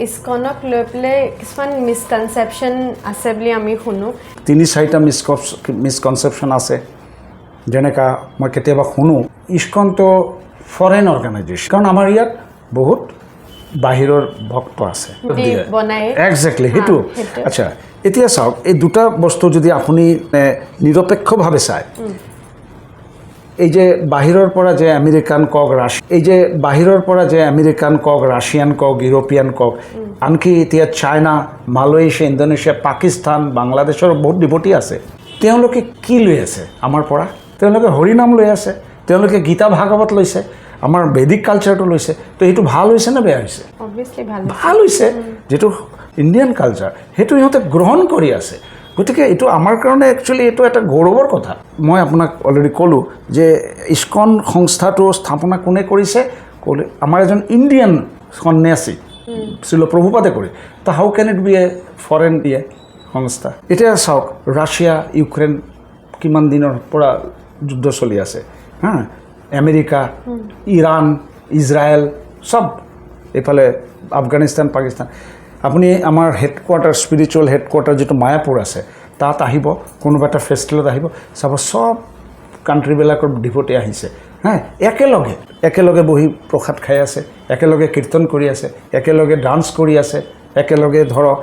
ইস্কনক লৈ পেলাই কিছুমান মিসকনসেপশ্যন আছে বুলি আমি শুনো। 3-4টা মিসকনসেপশ্যন আছে। যেনেকা মই কেতিয়াবা শুনো ইস্কনটো ফৰেন অৰ্গেনাইজেশ্যন, কাৰণ আমাৰ ইয়াত বহুত বাহিৰৰ ভক্ত আছে। একজেক্টলি সেইটো। আচ্ছা, এতিয়া চাওক, এই দুটা বস্তু যদি আপুনি নিৰপেক্ষভাৱে চায়, এই যে বাহিৰৰ পৰা যে আমেৰিকান কক, এই যে বাহিৰৰ পৰা যে আমেৰিকান কক, ৰাছিয়ান কক, ইউৰোপিয়ান কক, আনকি এতিয়া চাইনা, মালয়েছিয়া, ইণ্ডোনেছিয়া, পাকিস্তান, বাংলাদেশৰ বহুত ডিভটি আছে। তেওঁলোকে কি লৈ আছে আমাৰ পৰা? তেওঁলোকে হৰিনাম লৈ আছে, তেওঁলোকে গীতা ভাগৱত লৈছে, আমাৰ বেদিক কালচাৰটো লৈছে। তো এইটো ভাল হৈছে নে বেয়া হৈছে? ভাল হৈছে। যিটো ইণ্ডিয়ান কালচাৰ সেইটো সিহঁতে গ্ৰহণ কৰি আছে। গতিকে এইটো আমাৰ কাৰণে একচুৱেলি এইটো এটা গৌৰৱৰ কথা। মই আপোনাক অলৰেডি ক'লোঁ যে ইস্কন সংস্থাটো স্থাপনা কোনে কৰিছে? আমাৰ এজন ইণ্ডিয়ান সন্ন্যাসী শ্ৰীল প্ৰভুপাদে কৰি। তো how can it be a foreign সংস্থা? এতিয়া চাওক, ৰাছিয়া ইউক্ৰেইন কিমান দিনৰ পৰা যুদ্ধ চলি আছে, হা, আমেৰিকা, ইৰাণ, ইজৰাইল, চব এইফালে আফগানিস্তান, পাকিস্তান। আপুনি আমাৰ হেডকোৱাৰ্টাৰ, স্পিৰিচুৱেল হেডকোৱাৰ্টাৰ যিটো মায়াপুৰ আছে, তাত আহিব, কোনোবা এটা ফেষ্টিভেলত আহিব, চাব চব কাণ্ট্ৰিবিলাকৰ ডিভটি আহিছে, হা, একেলগে বহি প্ৰসাদ খাই আছে, একেলগে কীৰ্তন কৰি আছে, একেলগে ডান্স কৰি আছে, একেলগে ধৰক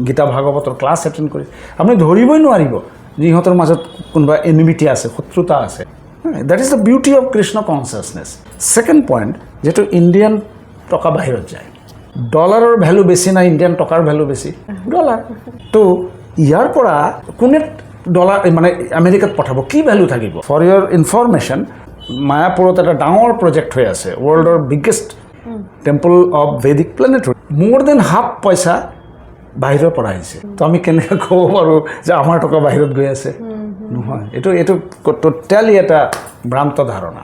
গীতা ভাগৱতৰ ক্লাছ এটেণ্ড কৰি। আপুনি ধৰিবই নোৱাৰিব যে ইহঁতৰ মাজত কোনোবা এনিমিটি আছে, শত্ৰুতা আছে। That is the beauty of Krishna consciousness. Second point, যিটো ইণ্ডিয়ান টকা বাহিৰত যায়, ডলাৰৰ ভেলু বেছি নাই, ইণ্ডিয়ান টকাৰ ভেলু বেছি, ডলাৰ। তো ইয়াৰ পৰা কোনে ডলাৰ মানে আমেৰিকাত পঠাব? কি ভেলু থাকিব? ফৰ ইয়ৰ ইনফৰমেশ্যন, মায়াপুৰত এটা ডাঙৰ প্ৰজেক্ট হৈ আছে, ৱৰ্ল্ডৰ biggest temple of Vedic planetarium. More than half পইচা বাহিৰৰ পৰা আহিছে। তো আমি কেনেকৈ ক'ব পাৰোঁ যে আমাৰ টকা বাহিৰত গৈ আছে? নহয়, এইটো টোটেলি এটা ভ্ৰান্ত ধাৰণা।